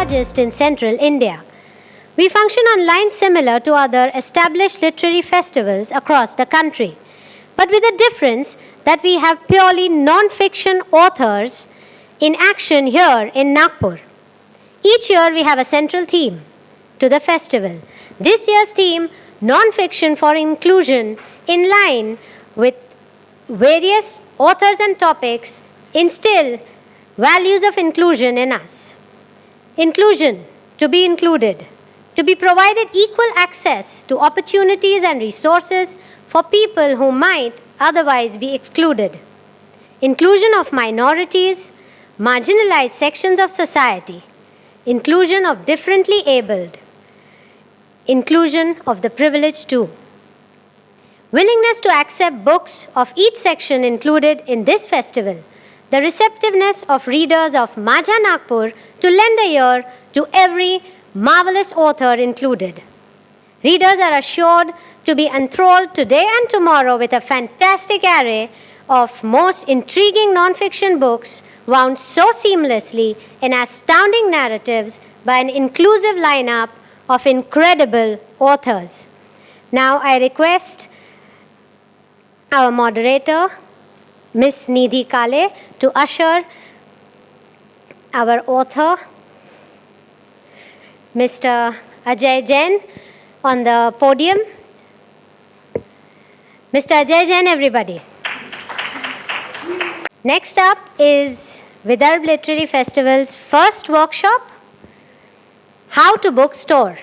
largest in central India. We function on lines similar to other established literary festivals across the country, but with the difference that we have purely non-fiction authors in action here in Nagpur. Each year we have a central theme to the festival. This year's theme, non-fiction for inclusion, in line with various authors and topics, instill values of inclusion in us. Inclusion, to be included, to be provided equal access to opportunities and resources for people who might otherwise be excluded. Inclusion of minorities, marginalized sections of society, inclusion of differently abled, inclusion of the privileged too. Willingness to accept books of each section included in this festival, the receptiveness of readers of Majha Nagpur to lend a ear to every marvelous author included. Readers are assured to be enthralled today and tomorrow with a fantastic array of most intriguing non-fiction books wound so seamlessly in astounding narratives by an inclusive lineup of incredible authors. Now I request our moderator, Ms. Nidhi Kale, to usher our author, Mr. Ajay Jain, on the podium. Mr. Ajay Jain, everybody. Next up is Vidarbh Literary Festival's first workshop, How to Bookstore.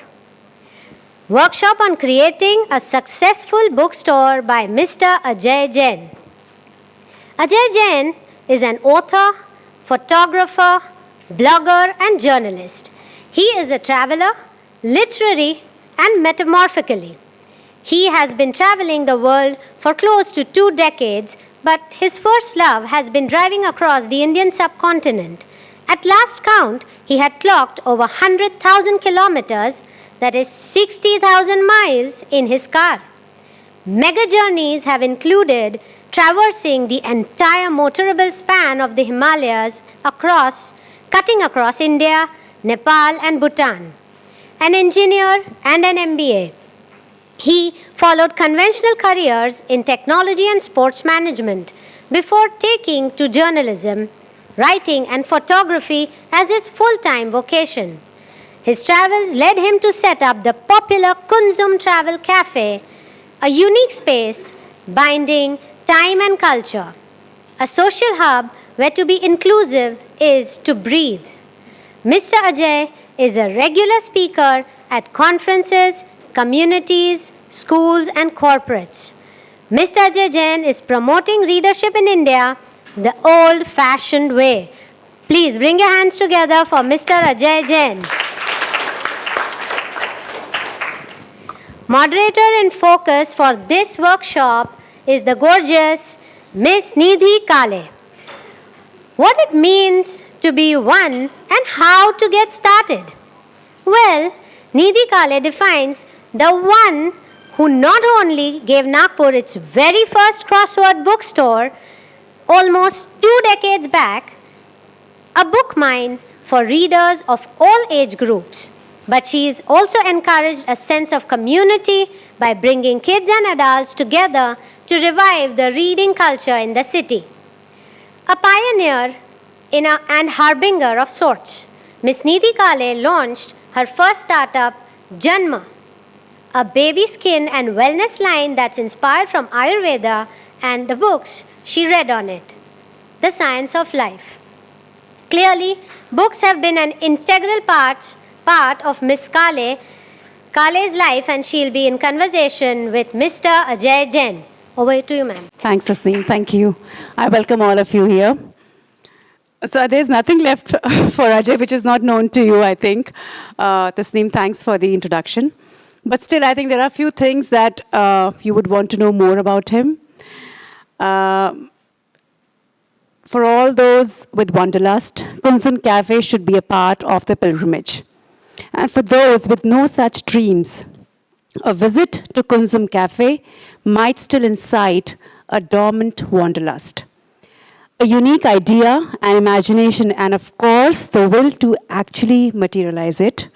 Workshop on creating a successful bookstore by Mr. Ajay Jain. Ajay Jain is an author, photographer, blogger, and journalist. He is a traveler, literary, and metamorphically. He has been traveling the world for close to 2 decades, but his first love has been driving across the Indian subcontinent. At last count, he had clocked over 100,000 kilometers, that is 60,000 miles, in his car. Mega journeys have included traversing the entire motorable span of the Himalayas cutting across India, Nepal, and Bhutan. An engineer and an MBA. He followed conventional careers in technology and sports management before taking to journalism, writing, and photography as his full-time vocation. His travels led him to set up the popular Kunzum Travel Cafe, a unique space binding time and culture, a social hub where to be inclusive is to breathe. Mr. Ajay is a regular speaker at conferences, communities, schools, and corporates. Mr. Ajay Jain is promoting readership in India the old-fashioned way. Please bring your hands together for Mr. Ajay Jain. Moderator in focus for this workshop is the gorgeous Miss Nidhi Kale. What it means to be one and how to get started? Well, Nidhi Kale defines the one who not only gave Nagpur its very first crossword bookstore almost 2 decades back, a book mine for readers of all age groups, but she is also encouraged a sense of community by bringing kids and adults together to revive the reading culture in the city. A pioneer and harbinger of sorts, Ms. Nidhi Kale launched her first startup, Janma, a baby skin and wellness line that's inspired from Ayurveda and the books she read on it, The Science of Life. Clearly, books have been an integral part of Ms. Kale's life, and she'll be in conversation with Mr. Ajay Jain. Over to you, ma'am. Thanks, Tasneem. Thank you. I welcome all of you here. So there's nothing left for Ajay which is not known to you, I think. Tasneem, thanks for the introduction. But still, I think there are a few things that you would want to know more about him. For all those with wanderlust, Kunzum Cafe should be a part of the pilgrimage. And for those with no such dreams, a visit to Kunzum Cafe might still incite a dormant wanderlust. a unique idea and imagination, and of course, the will to actually materialize it.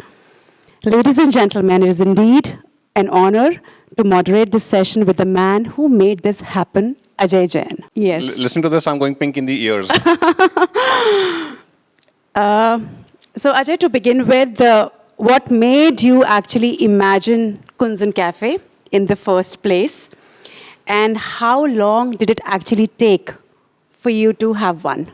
Ladies and gentlemen, it is indeed an honor to moderate this session with the man who made this happen, Ajay Jain. Yes. Listen to this, I'm going pink in the ears. So, Ajay, to begin with, what made you actually imagine Kunzun Cafe in the first place? And how long did it actually take for you to have one?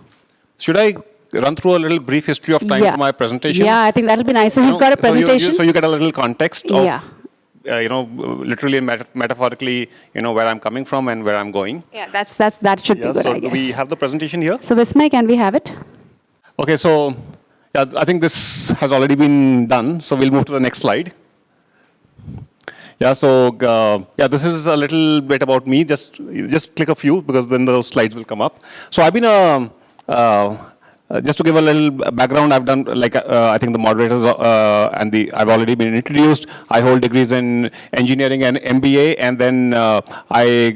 Should I run through a little brief history of time for my presentation? Yeah, I think that'll be nice. So he's got a presentation. So you get a little context of, Yeah. Literally and metaphorically, where I'm coming from and where I'm going. Yeah, that should be good, so I guess. do we have the presentation here? So Vismay, can we have it? Okay, so yeah, I think this has already been done. So we'll move to the next slide. Yeah, so this is a little bit about me. Just click a few because then those slides will come up. So I've been just to give a little background, I've done, I think the moderators I've already been introduced. I hold degrees in engineering and MBA, and then I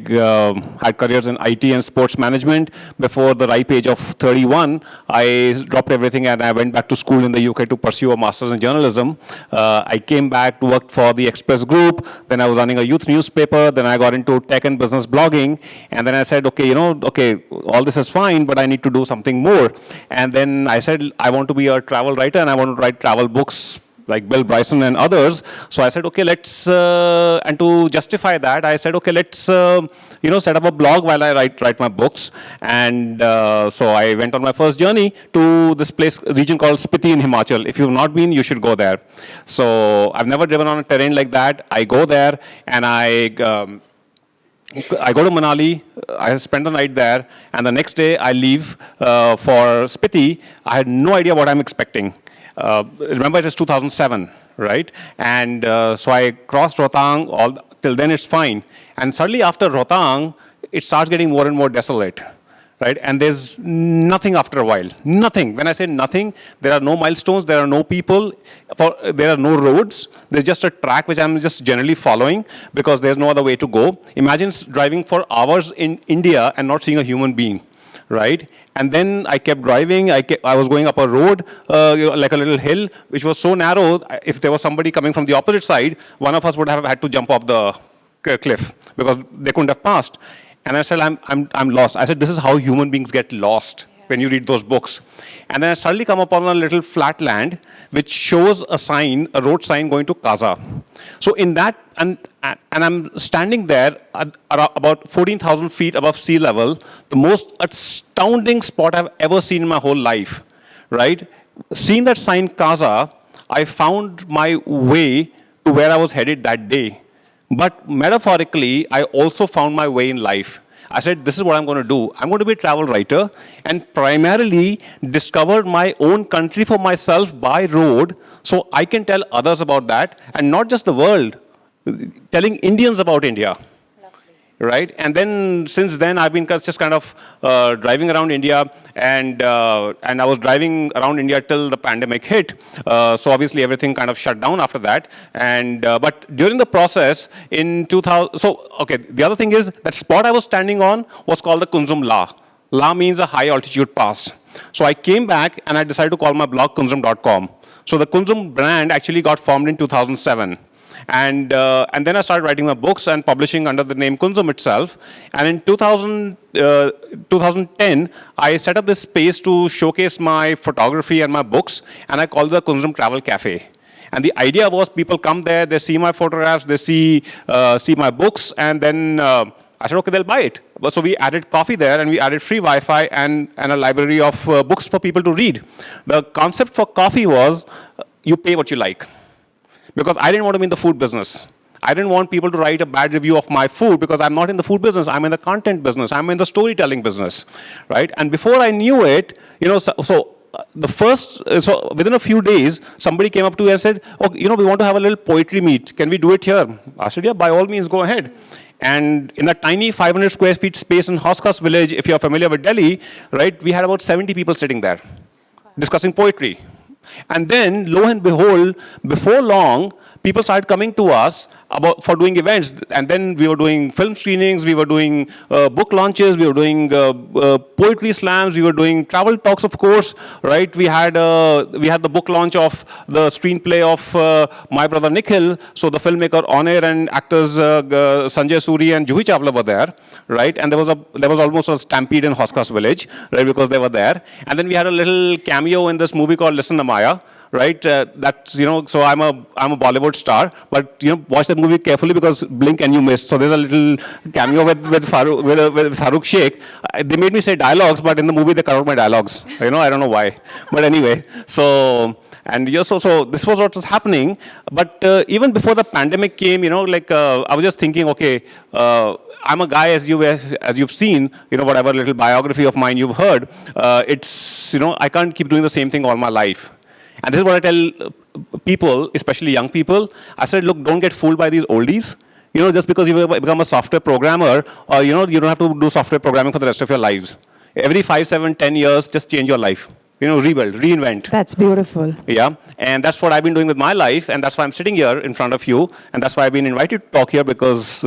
had careers in IT and sports management. Before the ripe age of 31, I dropped everything and I went back to school in the UK to pursue a master's in journalism. I came back to work for the Express Group. Then I was running a youth newspaper. Then I got into tech and business blogging. And then I said, okay, all this is fine, but I need to do something more. And then I said, I want to be a travel writer and I want to write travel books like Bill Bryson and others. So I said, okay, and to justify that, I said, okay, let's, set up a blog while I write my books. And so I went on my first journey to this region called Spiti in Himachal. If you've not been, you should go there. So I've never driven on a terrain like that. I go there and I go to Manali, I spend the night there, and the next day I leave for Spiti. I had no idea what I'm expecting. Remember, it is 2007, right? And so I crossed Rohtang, till then it's fine. And suddenly after Rohtang, it starts getting more and more desolate, right? And there's nothing after a while, nothing. When I say nothing, there are no milestones, there are no people, there are no roads. There's just a track which I'm just generally following because there's no other way to go. Imagine driving for hours in India and not seeing a human being, right? And then I kept driving. I was going up a road, like a little hill, which was so narrow. If there was somebody coming from the opposite side, one of us would have had to jump off the cliff because they couldn't have passed. And I said, I'm lost. I said, this is how human beings get lost when you read those books. And then I suddenly come upon a little flat land which shows a sign, a road sign going to Kaza. So in that, and I'm standing there at about 14,000 feet above sea level, the most astounding spot I've ever seen in my whole life, right? Seeing that sign Kaza, I found my way to where I was headed that day. But metaphorically, I also found my way in life. I said, this is what I'm going to do. I'm going to be a travel writer and primarily discovered my own country for myself by road so I can tell others about that and not just the world, telling Indians about India. Right? And then since then, I've been just kind of driving around India, and I was driving around India till the pandemic hit. So obviously, everything kind of shut down after that. And but during the process, in 2000, so okay, the other thing is that spot I was standing on was called the Kunzum La. La means a high altitude pass. So I came back and I decided to call my blog kunzum.com. So the Kunzum brand actually got formed in 2007. And then I started writing my books and publishing under the name Kunzum itself. And in 2010, I set up this space to showcase my photography and my books, and I called it the Kunzum Travel Cafe. And the idea was people come there, they see my photographs, they see my books, and then I said, okay, they'll buy it. So we added coffee there, and we added free Wi-Fi and a library of books for people to read. The concept for coffee was you pay what you like. Because I didn't want to be in the food business. I didn't want people to write a bad review of my food because I'm not in the food business. I'm in the content business. I'm in the storytelling business, right? And before I knew it, so within a few days, somebody came up to me and said, oh, we want to have a little poetry meet. Can we do it here? I said, yeah, by all means, go ahead. And in that tiny 500 square feet space in Hoskas village, if you're familiar with Delhi, right, we had about 70 people sitting there discussing poetry. And then, lo and behold, before long, people started coming to us for doing events. And then we were doing film screenings, we were doing book launches, we were doing poetry slams, we were doing travel talks, of course, right? We had the book launch of the screenplay of My Brother Nikhil. So the filmmaker on air and actors Sanjay Suri and Juhi Chawla were there, right? And there was almost a stampede in Hoskas village, right? Because they were there. And then we had a little cameo in this movie called Listen to Maya. Right, that's so I'm a Bollywood star, but watch the movie carefully because blink and you miss. So there's a little cameo with Farooq Sheikh. They made me say dialogues, but in the movie they cut out my dialogues. I don't know why, but anyway. So so this was what was happening. But even before the pandemic came, I was just thinking, okay. I'm a guy, as you've seen, whatever little biography of mine you've heard. It's I can't keep doing the same thing all my life. And this is what I tell people, especially young people. I said, look, don't get fooled by these oldies. Just because you become a software programmer, or you don't have to do software programming for the rest of your lives. Every 5, 7, 10 years, just change your life. Rebuild, reinvent. That's beautiful. Yeah, and that's what I've been doing with my life, and that's why I'm sitting here in front of you, and that's why I've been invited to talk here because,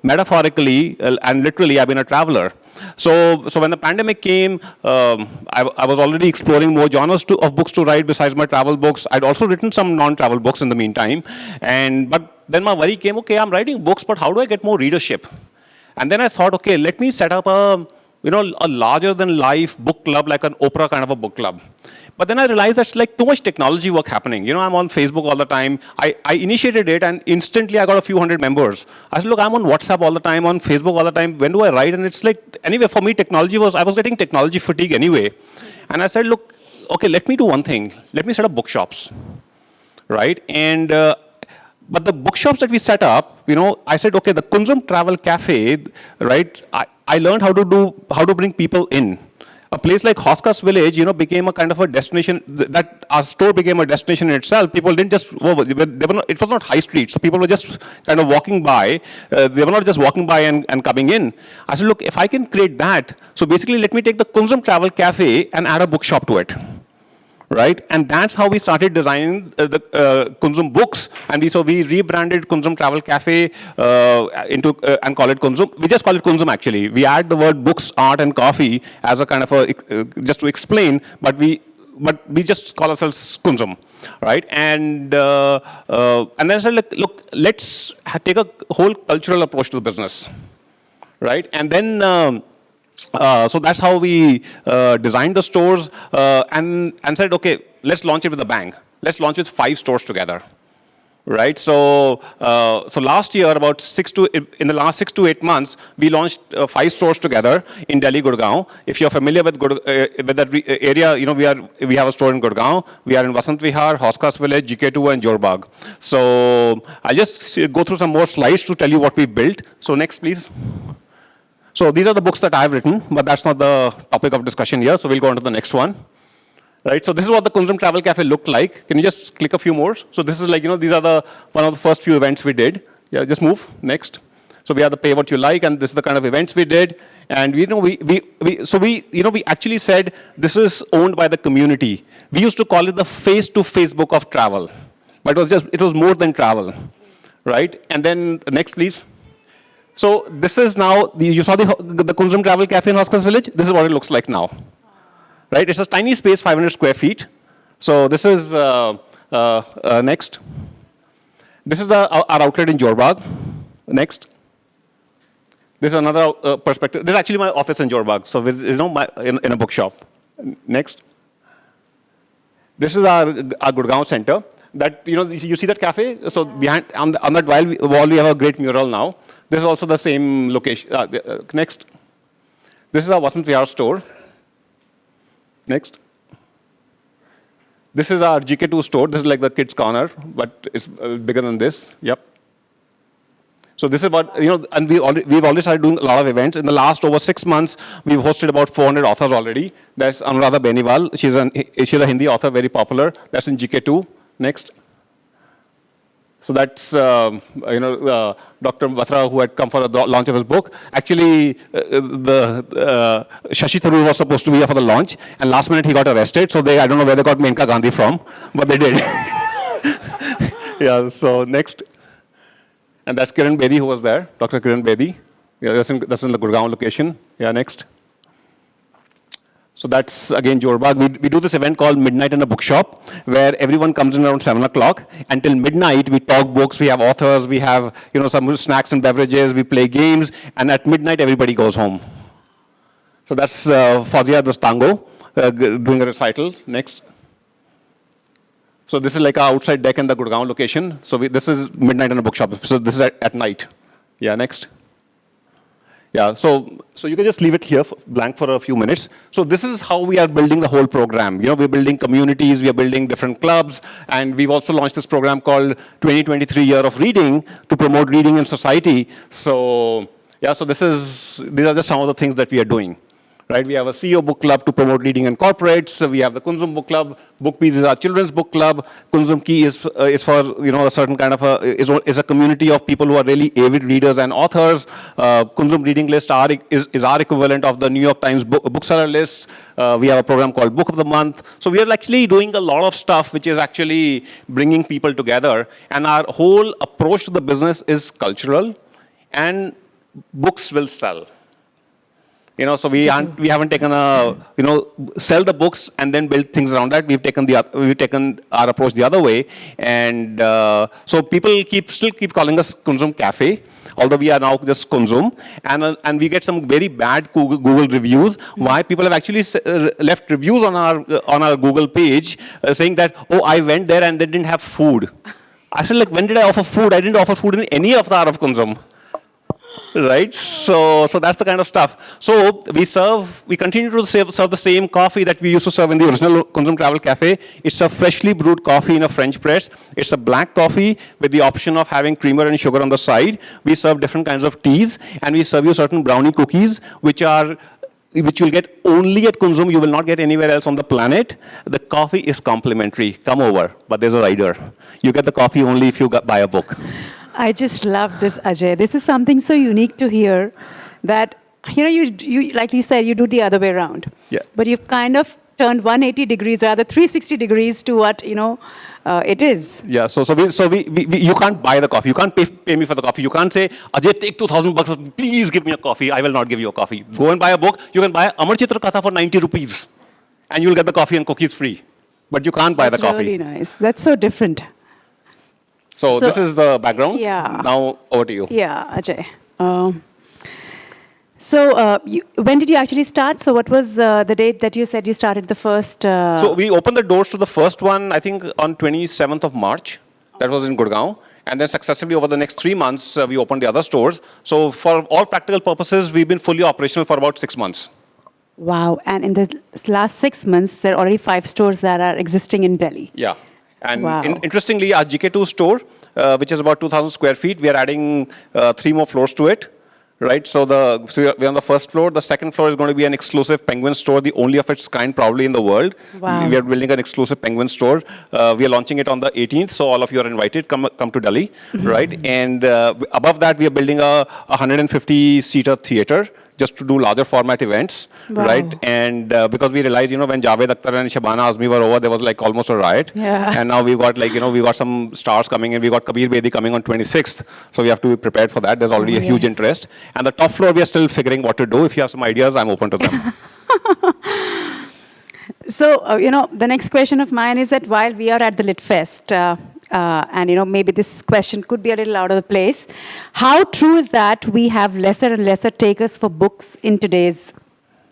metaphorically and literally, I've been a traveler. So when the pandemic came, I was already exploring more genres of books to write besides my travel books. I'd also written some non-travel books in the meantime, but then my worry came, okay, I'm writing books, but how do I get more readership? And then I thought, okay, let me set up a larger-than-life book club, like an Oprah kind of a book club. But then I realized that's like too much technology work happening. I'm on Facebook all the time. I initiated it, and instantly I got a few hundred members. I said, look, I'm on WhatsApp all the time, on Facebook all the time. When do I write? And it's like, anyway, for me, I was getting technology fatigue anyway. And I said, look, okay, let me do one thing. Let me set up bookshops, right? And but the bookshops that we set up, I said, okay, the Kunzum Travel Cafe, right? I learned how to bring people in. A place like Hoskas Village, became a kind of a destination. That our store became a destination in itself. People didn't just it was not high street, so people were just kind of walking by. They were not just walking by and coming in. I said, look, if I can create that, so basically, let me take the Kunzum Travel Cafe and add a bookshop to it. Right, and that's how we started designing the Kunzum books, and we rebranded Kunzum Travel Cafe and call it Kunzum. We just call it Kunzum actually. We add the word books, art, and coffee as a kind of just to explain, but we just call ourselves Kunzum, right? And then I said, look, let's take a whole cultural approach to the business, right? And then. So that's how we designed the stores and said, okay, let's launch it with a bang. Let's launch it 5 stores together, right? So last year, in the last 6 to 8 months, we launched 5 stores together in Delhi, Gurgaon. If you're familiar with that area, we have a store in Gurgaon. We are in Vasant Vihar, Hoskas Village, GK2, and Jorbagh. So I'll just go through some more slides to tell you what we built. So next, please. So these are the books that I've written, but that's not the topic of discussion here. So we'll go on to the next one. Right, so this is what the Kunzum Travel Cafe looked like. Can you just click a few more? So this is like, these are one of the first few events we did. Yeah, just move, next. So we have the pay what you like, and this is the kind of events we did. And we actually said this is owned by the community. We used to call it the face-to-face book of travel. But it was more than travel, right? And then next, please. So this is now, you saw the Kunzum Travel Cafe in Hoskas Village? This is what it looks like now. Right? It's a tiny space, 500 square feet. So this is, next. This is our outlet in Jorbagh. Next. This is another perspective. This is actually my office in Jorbagh. So this is in a bookshop. Next. This is our Gurgaon center. That, you see that cafe? So behind, on that wall, we have a great mural now. This is also the same location. Next. This is our Vasant Vihar store. Next. This is our GK2 store. This is like the kids' corner, but it's bigger than this. Yep. So this is about, and we've already started doing a lot of events. In the last over 6 months, we've hosted about 400 authors already. There's Anuradha Beniwal. She's a Hindi author, very popular. That's in GK2. Next. So that's, Dr. Batra, who had come for the launch of his book. Actually, Shashi Tharoor was supposed to be here for the launch, and last minute he got arrested. So I don't know where they got Menka Gandhi from, but they did. Yeah, so next. And that's Kiran Bedi who was there, Dr. Kiran Bedi. Yeah, that's in the Gurgaon location. Yeah, next. So that's again Jorbag. We do this event called Midnight in a Bookshop, where everyone comes in around 7 o'clock. Until midnight, we talk books, we have authors, we have some snacks and beverages, we play games, and at midnight, everybody goes home. So that's Fazia Dastango doing a recital. Next. So this is like our outside deck in the Gurgaon location. So this is Midnight in a Bookshop. So this is at night. Yeah, next. Yeah, so you can just leave it here blank for a few minutes. So this is how we are building the whole program. We're building communities, we are building different clubs, and we've also launched this program called 2023 Year of Reading to promote reading in society. So yeah, so these are just some of the things that we are doing. Right, we have a CEO book club to promote reading in corporates. We have the Kunzum book club. Bookbees is our children's book club. Kunzum Key is for a certain kind of is a community of people who are really avid readers and authors. Kunzum reading list is our equivalent of the New York Times bookseller list. We have a program called Book of the Month. So we are actually doing a lot of stuff which is actually bringing people together. And our whole approach to the business is cultural, and books will sell. So we haven't taken sell the books and then build things around that. We've taken our approach the other way, and so people still keep calling us Kunzum Cafe, although we are now just Kunzum, and we get some very bad Google reviews. Why? People have actually left reviews on our Google page saying that, oh, I went there and they didn't have food. I said, like, when did I offer food? I didn't offer food in any avatar of Kunzum. Right, so that's the kind of stuff. So we continue to serve the same coffee that we used to serve in the original Kunzum Travel Cafe. It's a freshly brewed coffee in a French press. It's a black coffee with the option of having creamer and sugar on the side. We serve different kinds of teas, and we serve you certain brownie cookies, which you'll get only at Kunzum. You will not get anywhere else on the planet. The coffee is complimentary. Come over, but there's a rider. You get the coffee only if you buy a book. I just love this, Ajay. This is something so unique to hear that, you like you said, you do the other way around. Yeah. But you've kind of turned 180 degrees, rather 360 degrees to what, it is. Yeah, so you can't buy the coffee. You can't pay me for the coffee. You can't say, Ajay, take $2,000, please give me a coffee. I will not give you a coffee. Go and buy a book. You can buy Amar Chitra Katha for 90 rupees. And you'll get the coffee and cookies free. But you can't buy the coffee. That's really nice. That's so different. So this is the background. Yeah. Now over to you. Yeah, Ajay. When did you actually start? So what was the date that you said you started the first? So we opened the doors to the first one, I think, on 27th of March. That was in Gurgaon. And then successively over the next 3 months, we opened the other stores. So for all practical purposes, we've been fully operational for about 6 months. Wow. And in the last 6 months, there are already 5 stores that are existing in Delhi. Yeah. And wow. Interestingly, our GK2 store, which is about 2,000 square feet, we are adding 3 more floors to it. Right, so we're on the first floor. The second floor is going to be an exclusive Penguin store, the only of its kind probably in the world. Wow. We are building an exclusive Penguin store. We are launching it on the 18th, so all of you are invited. Come to Delhi, right? And above that, we are building a 150-seater theater just to do larger format events, wow. right? And because we realized, when Javed Akhtar and Shabana Azmi were over, there was like almost a riot. Yeah. And now we've got we got some stars coming in. We got Kabir Bedi coming on 26th, so we have to be prepared for that. There's already a huge interest. And the top floor, we are still figuring what to do. If you have some ideas, I'm open to them. So, the next question of mine is that while we are at the Lit Fest, and maybe this question could be a little out of the place, how true is that we have lesser and lesser takers for books in today's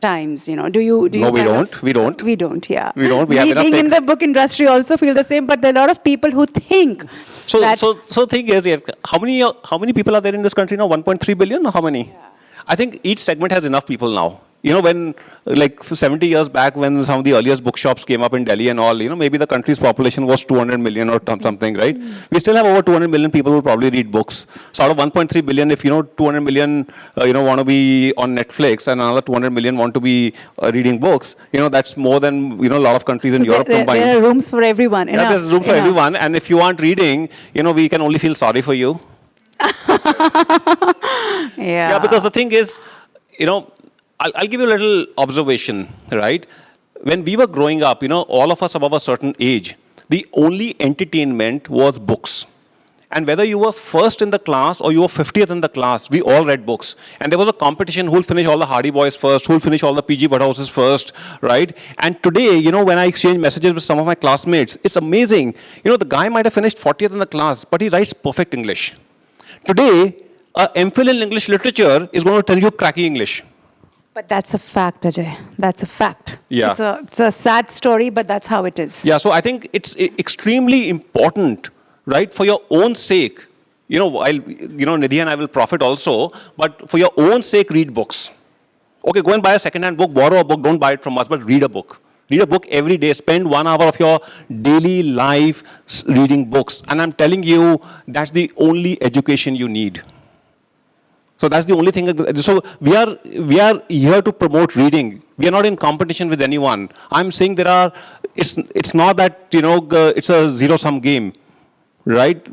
times? Do you? No, we don't. We don't. We don't. Yeah. We don't. We have enough. Being in the book industry also feel the same, but there are a lot of people who think. So thing is, how many people are there in this country now? 1.3 billion? Or how many? Yeah. I think each segment has enough people now. When, 70 years back, when some of the earliest bookshops came up in Delhi and all, maybe the country's population was 200 million or something, right? We still have over 200 million people who probably read books. So out of 1.3 billion, if, 200 million, want to be on Netflix and another 200 million want to be reading books, that's more than, a lot of countries in Europe combined. There are rooms for everyone. Yeah, there's room for everyone. And if you aren't reading, we can only feel sorry for you. Yeah, because the thing is, I'll give you a little observation, right? When we were growing up, all of us above a certain age, the only entertainment was books. And whether you were first in the class or you were 50th in the class, we all read books. And there was a competition who'll finish all the Hardy Boys first, who'll finish all the PG Woodhouses first, right? And today, when I exchange messages with some of my classmates, it's amazing. The guy might have finished 40th in the class, but he writes perfect English. Today, an MPhil in English literature is going to tell you cracky English. But that's a fact, Ajay. That's a fact. Yeah. It's a sad story, but that's how it is. Yeah, so I think it's extremely important, right, for your own sake. Nidhi and I will profit also, but for your own sake, read books. Okay, go and buy a second-hand book, borrow a book, don't buy it from us, but read a book. Read a book every day. Spend 1 hour of your daily life reading books. And I'm telling you, that's the only education you need. So that's the only thing. So we are here to promote reading. We are not in competition with anyone. I'm saying it's not that, it's a zero-sum game, right?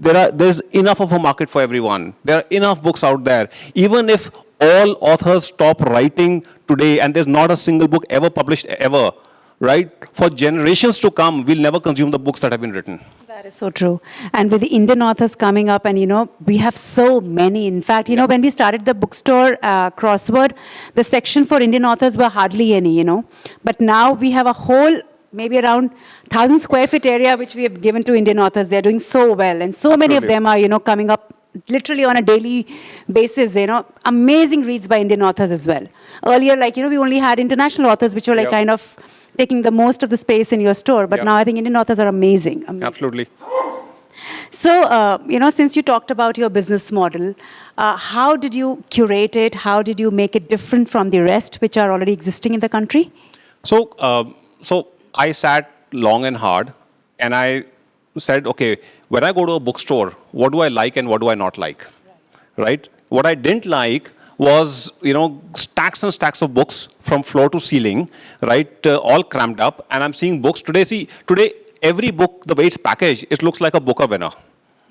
There's enough of a market for everyone. There are enough books out there. Even if all authors stop writing today and there's not a single book ever published ever, right? For generations to come, we'll never consume the books that have been written. That is so true. And with the Indian authors coming up, and we have so many. In fact, when we started the bookstore crossword, the section for Indian authors were hardly any, But now we have a whole, maybe around 1,000 square feet area, which we have given to Indian authors. They're doing so well. And so many of them are, coming up literally on a daily basis, amazing reads by Indian authors as well. Earlier, we only had international authors, which were kind of taking the most of the space in your store. But now I think Indian authors are amazing. Absolutely. So, since you talked about your business model, how did you curate it? How did you make it different from the rest, which are already existing in the country? So I sat long and hard, and I said, okay, when I go to a bookstore, what do I like and what do I not like, right? What I didn't like was, stacks and stacks of books from floor to ceiling, right, all crammed up. And I'm seeing books today. See, today, every book, the way it's packaged, it looks like a Booker winner.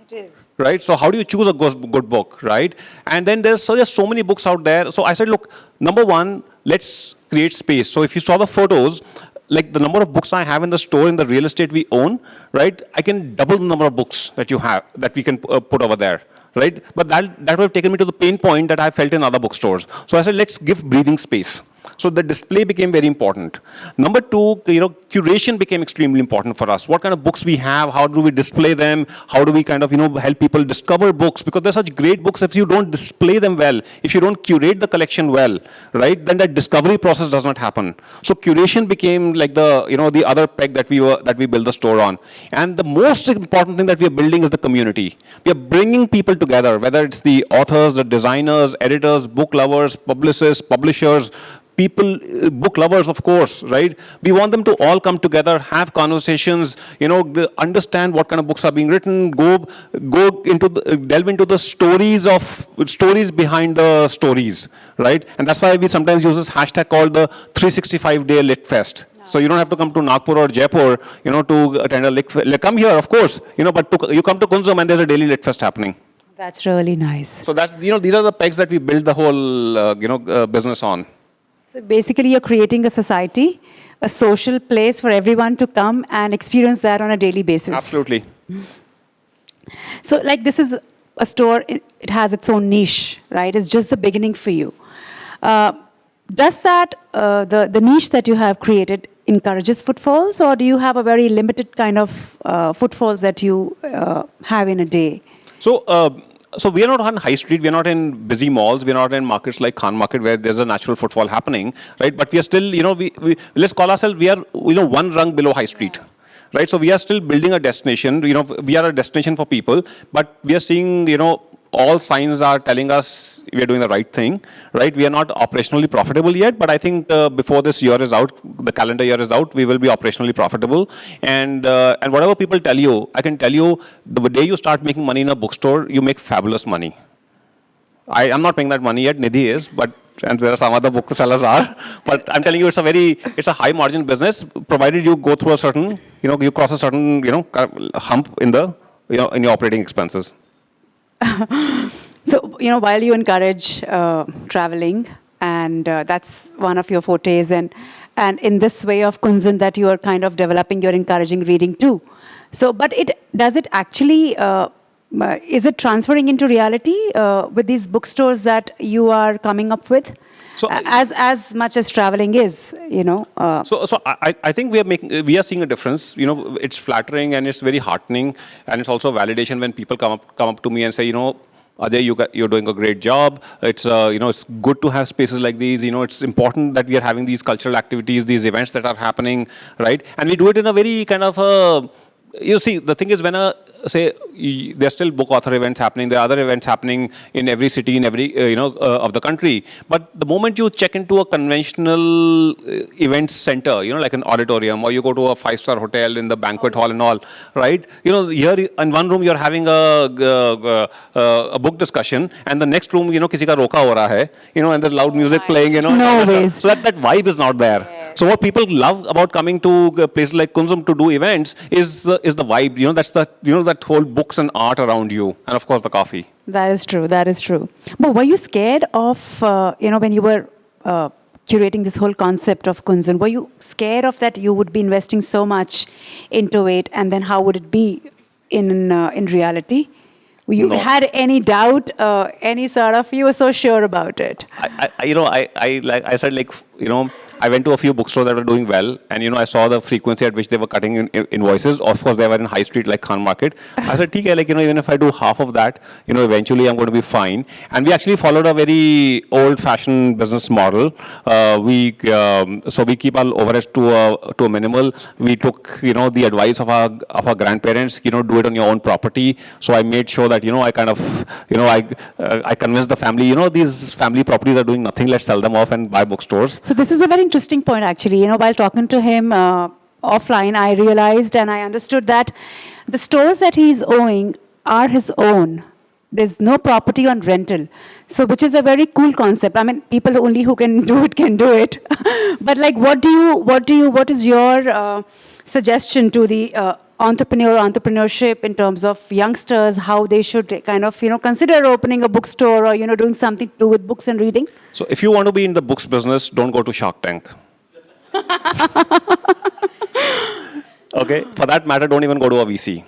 It is. Right? So how do you choose a good book, right? And then there's just so many books out there. So I said, look, number one, let's create space. So if you saw the photos, like the number of books I have in the store, in the real estate we own, right, I can double the number of books that you have, that we can put over there. Right? But that would have taken me to the pain point that I felt in other bookstores. So I said, let's give breathing space. So the display became very important. Number two, curation became extremely important for us. What kind of books we have, how do we display them, how do we kind of, help people discover books? Because they're such great books, if you don't display them well, if you don't curate the collection well, right, then that discovery process does not happen. So curation became like the other peg that we build the store on. And the most important thing that we are building is the community. We are bringing people together, whether it's the authors, the designers, editors, book lovers, publicists, publishers, people, book lovers, of course, right? We want them to all come together, have conversations, understand what kind of books are being written, delve into the stories behind the stories, right? And that's why we sometimes use this hashtag called the 365-day Lit Fest. So you don't have to come to Nagpur or Jaipur, to attend a Lit Fest. Come here, of course, but you come to Kunzum and there's a daily Lit Fest happening. That's really nice. So that's, these are the pegs that we build the whole, business on. So basically, you're creating a society, a social place for everyone to come and experience that on a daily basis. Absolutely. So, this is a store, it has its own niche, right? It's just the beginning for you. Does that, the niche that you have created encourages footfalls, or do you have a very limited kind of footfalls that you have in a day? So we are not on high street, we are not in busy malls, we are not in markets like Khan Market where there's a natural footfall happening, right? But we are still, let's call ourselves, we are, one rung below high street, right? So we are still building a destination, we are a destination for people, but we are seeing, all signs are telling us we are doing the right thing, right? We are not operationally profitable yet, but I think before this year is out, the calendar year is out, we will be operationally profitable. And whatever people tell you, I can tell you, the day you start making money in a bookstore, you make fabulous money. I am not making that money yet, Nidhi is, and there are some other booksellers are, but I'm telling you, it's a high margin business, provided you go through a certain, you cross a certain, hump in in your operating expenses. So, while you encourage traveling, and that's one of your fortes, and and in this way of Kunzun that you are kind of developing, you're encouraging reading too. So, but does it actually, is it transferring into reality with these bookstores that you are coming up with? So, as much as traveling is, you know. I think we are seeing a difference. You know, it's flattering and it's very heartening, and it's also validation when people come up to me and say, you know, Ajay, you're doing a great job. It's you know, it's good to have spaces like these. You know, it's important that we are having these cultural activities, these events that are happening, right? And we do it in a very kind of you see, the thing is, when there's still book author events happening, there are other events happening in every city, in every of the country. But the moment you check into a conventional events center, you know, like an auditorium, or you go to a 5-star hotel in the banquet hall and all, right? You know, here in one room you're having a book discussion, and the next room, you know, किसी का रोका हो रहा है, you know, and there's loud music playing, you know. No ways. So that vibe is not there. So what people love about coming to places like Kunzum to do events is the vibe. You know, that's that whole books and art around you, and of course the coffee. That is true. That is true. But were you scared of when you were curating this whole concept of Kunzun? Were you scared of that you would be investing so much into it, and then how would it be in reality? You had any doubt, any sort of, you were so sure about it? I said, like, you know, I went to a few bookstores that were doing well, and you know, I saw the frequency at which they were cutting in invoices. Of course, they were in high street like Khan Market. I said, "Okay, like, you know, even if I do half of that, you know, eventually I'm going to be fine." And we actually followed a very old-fashioned business model. So we keep our overheads to a minimal. We took, you know, the advice of our grandparents. You know, do it on your own property. So I made sure that, you know, I kind of, you know, I convinced the family. You know, these family properties are doing nothing. Let's sell them off and buy bookstores. So this is a very interesting point, actually. You know, while talking to him offline, I realized and I understood that the stores that he's owning are his own. There's no property on rental. So, which is a very cool concept. I mean, people only who can do it can do it. But like, what is your suggestion to the entrepreneurship in terms of youngsters, how they should kind of, you know, consider opening a bookstore or, you know, doing something to do with books and reading? So if you want to be in the books business, don't go to Shark Tank. Okay? For that matter, don't even go to a VC.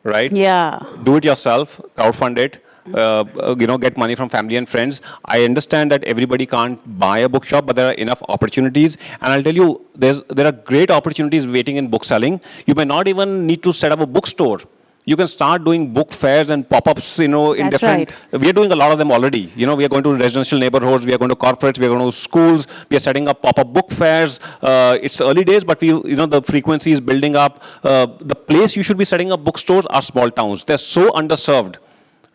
Right? Yeah. Do it yourself, crowdfund it. You know, get money from family and friends. I understand that everybody can't buy a bookshop, but there are enough opportunities. And I'll tell you, there are great opportunities waiting in book selling. You may not even need to set up a bookstore. You can start doing book fairs and pop-ups, you know, in different... Right. We are doing a lot of them already. You know, we are going to residential neighborhoods, we are going to corporates, we are going to schools, we are setting up pop-up book fairs. It's early days, but the frequency is building up. The place you should be setting up bookstores are small towns. They're so underserved.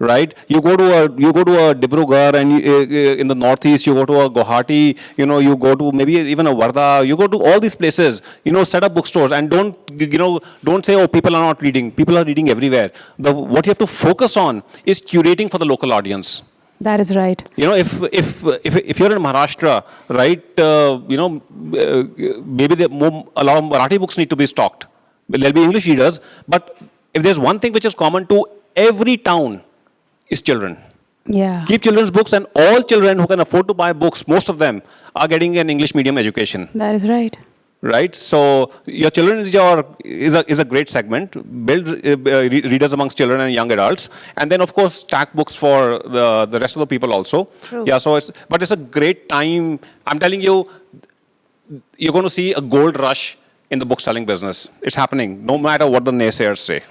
Right? You go to a Dibrugarh, and in the northeast, you go to a Guwahati, you know, you go to maybe even a Wardha, you go to all these places, you know, set up bookstores, and don't say, oh, people are not reading. People are reading everywhere. What you have to focus on is curating for the local audience. That is right. You know, if you're in Maharashtra, right, you know, maybe a lot of Marathi books need to be stocked. There'll be English readers, but if there's one thing which is common to every town, is children. Yeah. Keep children's books, and all children who can afford to buy books, most of them are getting an English medium education. That is right. Right? So your children is a great segment. Build readers amongst children and young adults, and then of course stack books for the rest of the people also. True. Yeah. So it's a great time. I'm telling you, you're going to see a gold rush in the book selling business. It's happening, no matter what the naysayers say.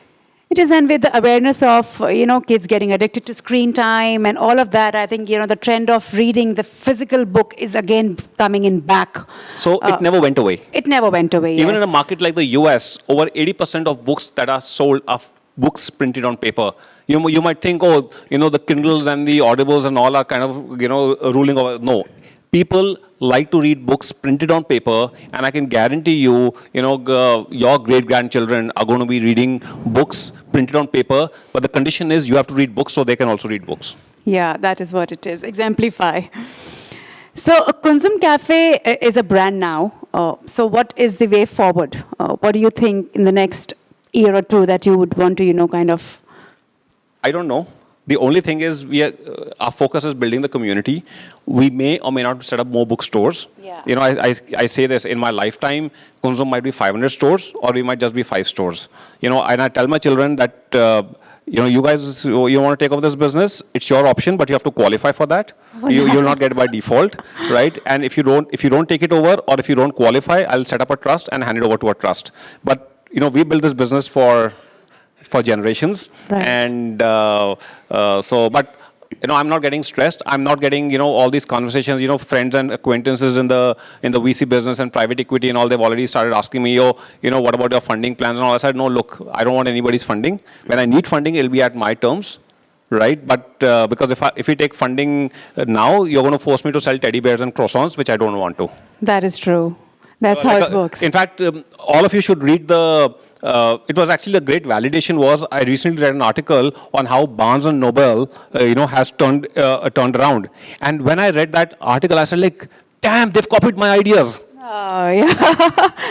It is, and with the awareness of, you know, kids getting addicted to screen time and all of that, I think, you know, the trend of reading the physical book is again coming in back. So it never went away. It never went away, Even in a market like the US, over 80% of books that are sold are books printed on paper. You might think, oh, you know, the Kindles and the Audibles and all are kind of, you know, ruling over. No. People like to read books printed on paper, and I can guarantee you, you know, your great-grandchildren are going to be reading books printed on paper, but the condition is you have to read books so they can also read books. Yeah, that is what it is. Exemplify. So Kunzum Cafe is a brand now. So what is the way forward? What do you think in the next year or two that you would want to, you know, kind of... I don't know. The only thing is our focus is building the community. We may or may not set up more bookstores. Yeah. You know, I say this, in my lifetime, Kunzum might be 500 stores or we might just be 5 stores. You know, and I tell my children that, you know, you guys, you want to take over this business, it's your option, but you have to qualify for that. You'll not get it by default, right? And if you don't take it over or if you don't qualify, I'll set up a trust and hand it over to a trust. But, you know, we build this business for generations. Right. And but, you know, I'm not getting stressed. I'm not getting, you know, all these conversations, you know, friends and acquaintances in the VC business and private equity and all, they've already started asking me, oh, you know, what about your funding plans and all. I said, no, look, I don't want anybody's funding. When I need funding, it'll be at my terms, right? But because if we take funding now, you're going to force me to sell teddy bears and croissants, which I don't want to. That is true. That's how it works. In fact, all of you should read it was actually a great validation was I recently read an article on how Barnes and Noble, you know, has turned around. And when I read that article, I said like, damn, they've copied my ideas. Oh, yeah.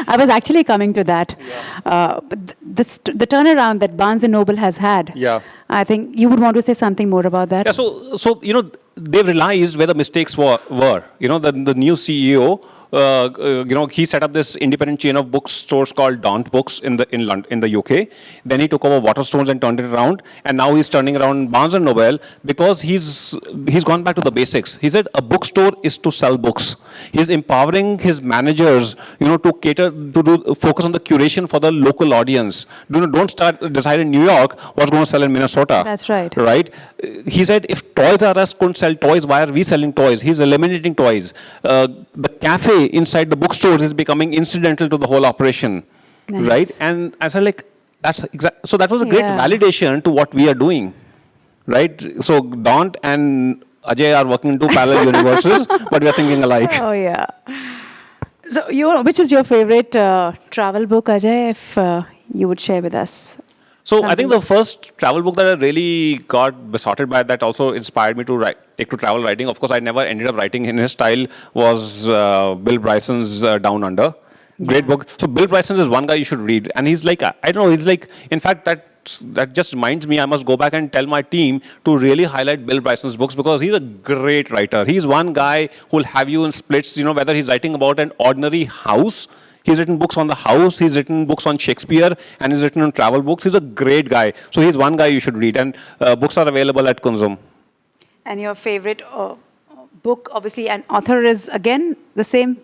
I was actually coming to that. Yeah. But the turnaround that Barnes and Noble has had, Yeah. I think you would want to say something more about that. Yeah, so you know, they've realized where the mistakes were. You know, the new CEO, you know, he set up this independent chain of bookstores called Daunt Books in the UK. Then he took over Waterstones and turned it around, and now he's turning around Barnes and Noble because he's gone back to the basics. He said a bookstore is to sell books. He's empowering his managers, you know, to focus on the curation for the local audience. Don't start decide in New York what's going to sell in Minnesota. That's right. Right? He said if Toys R Us couldn't sell toys, why are we selling toys? He's eliminating toys. The cafe inside the bookstores is becoming incidental to the whole operation, Nice. right? And I said, like, so that was a great validation to what we are doing, right? So Daunt and Ajay are working in two parallel universes, but we are thinking alike. Oh, yeah. So, which is your favorite travel book, Ajay, if you would share with us? So I think the first travel book that I really got besotted by, that also inspired me to take to travel writing. Of course, I never ended up writing in his style, was Bill Bryson's Down Under. Great book. So Bill Bryson is one guy you should read. And he's like, I don't know, he's like, in fact, that just reminds me, I must go back and tell my team to really highlight Bill Bryson's books because he's a great writer. He's one guy who'll have you in splits, you know, whether he's writing about an ordinary house. He's written books on the house, he's written books on Shakespeare, and he's written on travel books. He's a great guy. So he's one guy you should read. And books are available at Kunzum. And your favorite book, obviously, and author is, again, the same?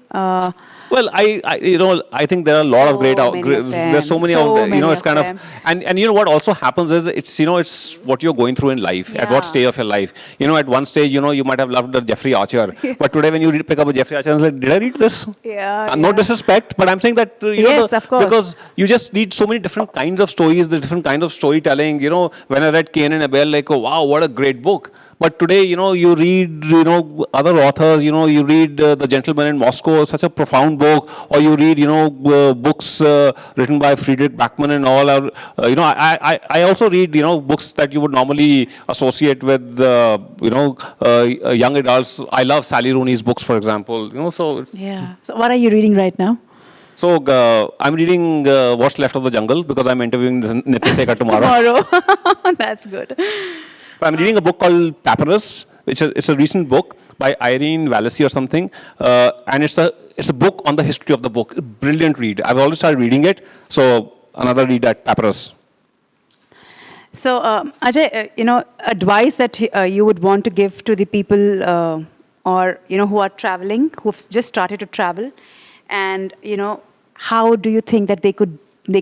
Well, I think there are a lot of great. There's so many of them. You know, it's kind of, and you know what also happens is it's what you're going through in life. Yeah. At what stage of your life? You know, at one stage, you know, you might have loved the Jeffrey Archer, but today when you pick up a Jeffrey Archer, it's like, did I read this? Yeah. No disrespect, but I'm saying that yes, of course, because you just read so many different kinds of stories, the different kinds of storytelling. You know, when I read Cain and Abel, like, oh wow, what a great book. But today, you know, you read, you know, other authors, you know, you read The Gentleman in Moscow, such a profound book, or you read, you know, books written by Friedrich Bachmann and all. You know, I also read, you know, books that you would normally associate with, you know, young adults. I love Sally Rooney's books, for example. You know, so. Yeah. So what are you reading right now? So I'm reading What's Left of the Jungle because I'm interviewing Nitin Sekar tomorrow. That's good. I'm reading a book called Papyrus, which is a recent book by Irene Vallacy or something, and it's a book on the history of the book. Brilliant read. I've already started reading it, so another read at Papyrus. So Ajay, you know, advice that you would want to give to the people or you know who are traveling, who've just started to travel, and you know, how do you think that they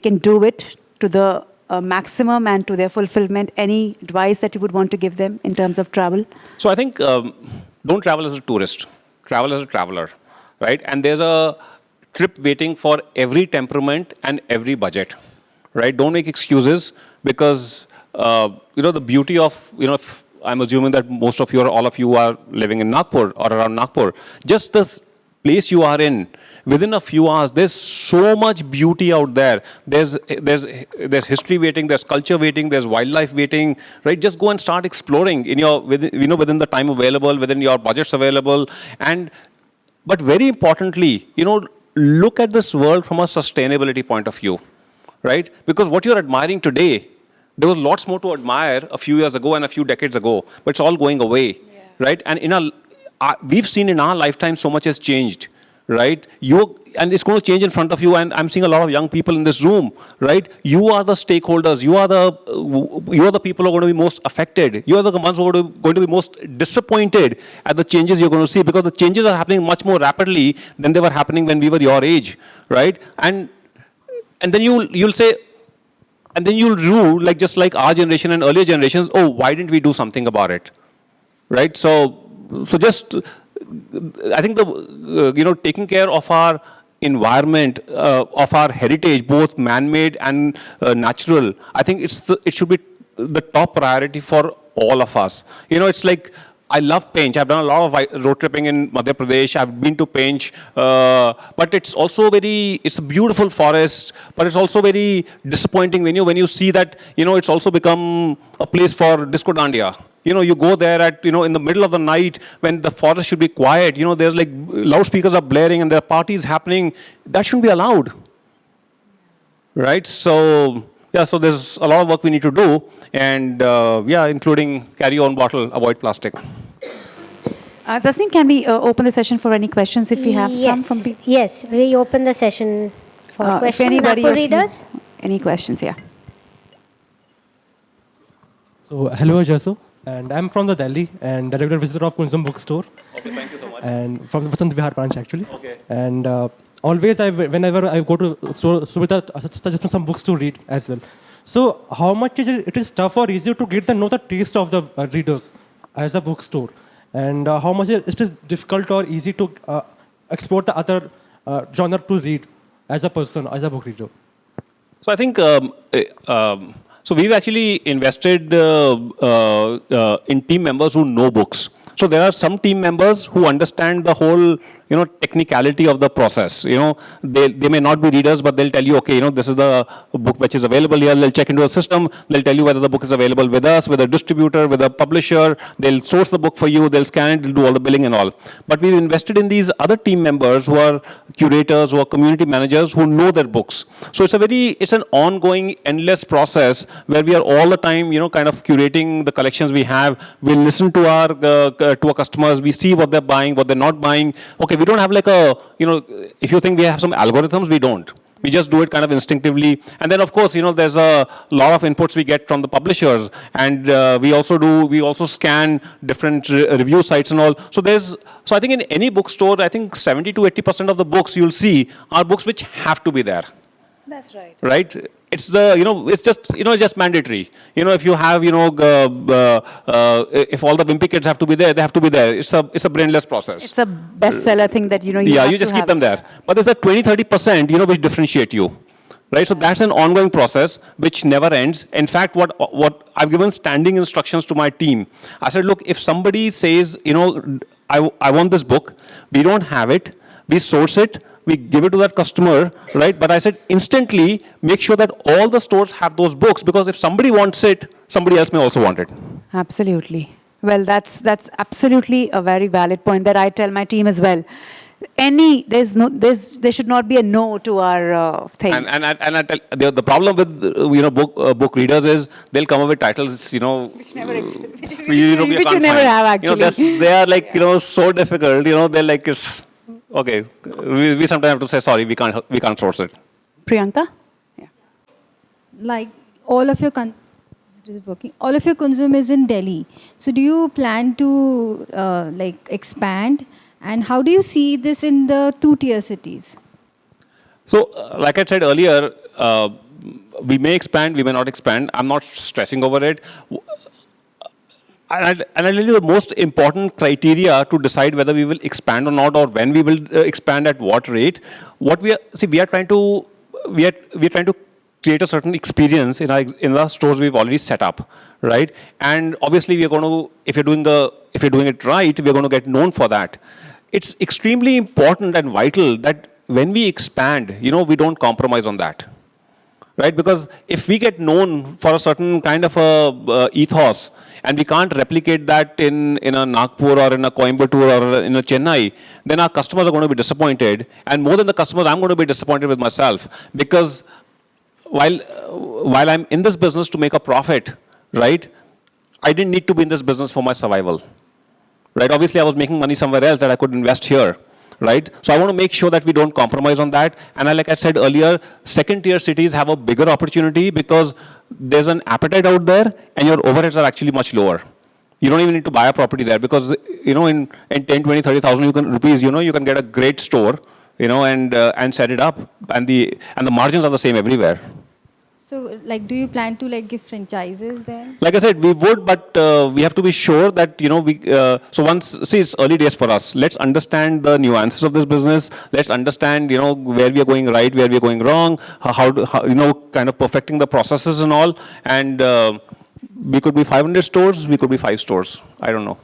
can do it to the maximum and to their fulfillment? Any advice that you would want to give them in terms of travel? So I think don't travel as a tourist. Travel as a traveler, right? And there's a trip waiting for every temperament and every budget, right? Don't make excuses because, you know, the beauty of, you know, I'm assuming that most of you or all of you are living in Nagpur or around Nagpur. Just the place you are in, within a few hours, there's so much beauty out there. There's history waiting, there's culture waiting, there's wildlife waiting, right? Just go and start exploring within the time available, within your budgets available. But very importantly, you know, look at this world from a sustainability point of view, right? Because what you're admiring today There was lots more to admire a few years ago and a few decades ago, but it's all going away, right? And we've seen in our lifetime so much has changed, right? And it's going to change in front of you. And I'm seeing a lot of young people in this room, right? You are the stakeholders. You are the people who are going to be most affected. You are the ones who are going to be most disappointed at the changes you're going to see, because the changes are happening much more rapidly than they were happening when we were your age, right? And then you'll say, and then you'll rule, like just like our generation and earlier generations, oh, why didn't we do something about it, right? So just, I think taking care of our environment, of our heritage, both man-made and natural, I think it should be the top priority for all of us. It's like, I love Pench. I've done a lot of road tripping in Madhya Pradesh. I've been to Pench. But it's also it's a beautiful forest, but it's also very disappointing when you see that, it's also become a place for disco dandiya. You go there in the middle of the night when the forest should be quiet. There's like loudspeakers are blaring and there are parties happening. That shouldn't be allowed, right? So, so there's a lot of work we need to do, and including carry your own bottle, avoid plastic. Tasneem, can we open the session for any questions if we have some from people? Yes, we open the session for questions. If anybody Nagpur readers? Any questions, yeah. So, hello Ajay, and I'm from the Delhi and a regular visitor of Kunzum bookstore. Okay, thank you so much. And from the Vasant Vihar branch actually. Okay. And always, whenever I go to store, Subita suggests some books to read as well. So, how much it is tough or easier to get know the taste of the readers as a bookstore, and how much it is difficult or easy to explore the other genre to read as a person, as a book reader. So I think so we've actually invested in team members who know books. So there are some team members who understand the whole, technicality of the process. They may not be readers, but they'll tell you, okay, this is the book which is available here. They'll check into a system. They'll tell you whether the book is available with us, with a distributor, with a publisher. They'll source the book for you. They'll scan it. They'll do all the billing and all. But we've invested in these other team members who are curators, who are community managers, who know their books. So it's an ongoing, endless process where we are all the time, kind of curating the collections we have. We listen to our customers. We see what they're buying, what they're not buying. Okay, we don't have like if you think we have some algorithms, we don't. We just do it kind of instinctively. And then, of course, there's a lot of inputs we get from the publishers. And we also scan different review sites and all. So I think in any bookstore, I think 70 to 80% of the books you'll see are books which have to be there. That's right. Right? It's it's just mandatory. If you have, if all the Wimpy kids have to be there, they have to be there. It's a brainless process. It's a bestseller thing that, you you just keep them there. But there's a 20-30%, which differentiate you. Right? So that's an ongoing process which never ends. In fact, what I've given standing instructions to my team. I said, look, if somebody says, I want this book, we don't have it, we source it, we give it to that customer, right? But I said, instantly, make sure that all the stores have those books, because if somebody wants it, somebody else may also want it. Absolutely. Well, that's absolutely a very valid point that I tell my team as well. There should not be a no to our thing. And I tell, the problem with book readers is they'll come up with titles which never exist, which you never have actually. They are like so difficult. They're like okay. We sometimes have to say sorry. We can't source it. Priyanka, yeah. Like all of your consume is in Delhi. So do you plan to expand? And how do you see this in the two-tier cities? So, like I said earlier, we may expand, we may not expand. I'm not stressing over it. And I'll tell you the most important criteria to decide whether we will expand or not, or when we will expand at what rate. We are trying to create a certain experience in the stores we've already set up, right? And obviously, we are going to, if you're doing it right, we're going to get known for that. It's extremely important and vital that when we expand, we don't compromise on that, right? Because if we get known for a certain kind of a ethos, and we can't replicate that in a Nagpur or in a Coimbatore or in a Chennai, then our customers are going to be disappointed. And more than the customers, I'm going to be disappointed with myself, because while I'm in this business to make a profit, right, I didn't need to be in this business for my survival. Right? Obviously, I was making money somewhere else that I could invest here. Right? So I want to make sure that we don't compromise on that. And like I said earlier, second-tier cities have a bigger opportunity because there's an appetite out there and your overheads are actually much lower. You don't even need to buy a property there because, in 10, 20, 30,000 rupees, you can get a great store, and set it up. And the margins are the same everywhere. So, like, do you plan to like give franchises there? Like I said, we would, but we have to be sure that, so once, see, it's early days for us. Let's understand the nuances of this business. Let's understand, where we are going right, where we are going wrong, how kind of perfecting the processes and all. And we could be 500 stores, we could be 5 stores. I don't know.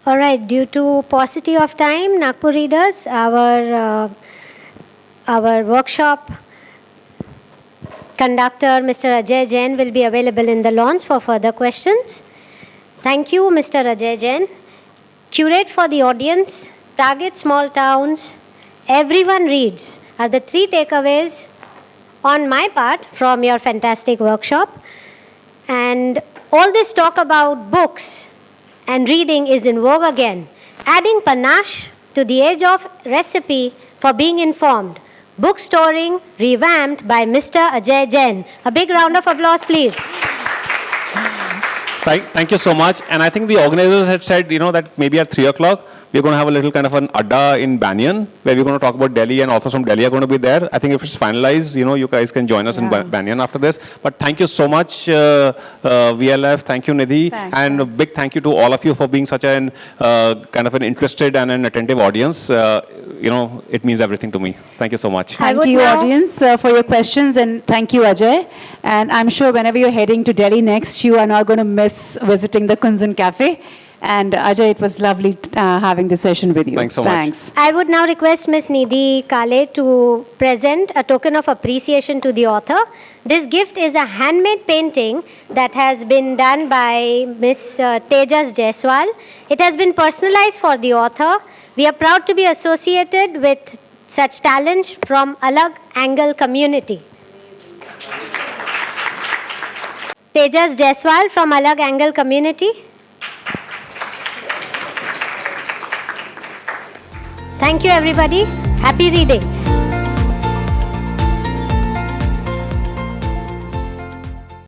All right, due to paucity of time, Nagpur readers, our workshop conductor, Mr. Ajay Jain, will be available in the launch for further questions. Thank you, Mr. Ajay Jain. Curate for the audience, target small towns, everyone reads are the 3 takeaways on my part from your fantastic workshop. And all this talk about books and reading is in vogue again, adding panache to the age of recipe for being informed. Bookstoring revamped by Mr. Ajay Jain. A big round of applause, please. Thank you so much. And I think the organizers had said, that maybe at 3 o'clock, we're going to have a little kind of an adda in Banyan, where we're going to talk about Delhi, and authors from Delhi are going to be there. I think if it's finalized, you guys can join us in Banyan after this. But thank you so much, VLF. Thank you, Nidhi. Thanks, and a big thank you to all of you for being such an kind of an interested and an attentive audience. It means everything to me. Thank you so much. Thank you, audience, for your questions, and thank you, Ajay. And I'm sure whenever you're heading to Delhi next, you are not going to miss visiting the Kunzan Cafe. And Ajay, it was lovely having this session with you. Thanks so much. I would now request Ms. Nidhi Kale to present a token of appreciation to the author. This gift is a handmade painting that has been done by Ms. Tejas Jaiswal. It has been personalized for the author. We are proud to be associated with such talent from Alag Angle community. Tejas Jaiswal from Alag Angle community. Thank you, everybody. Happy reading.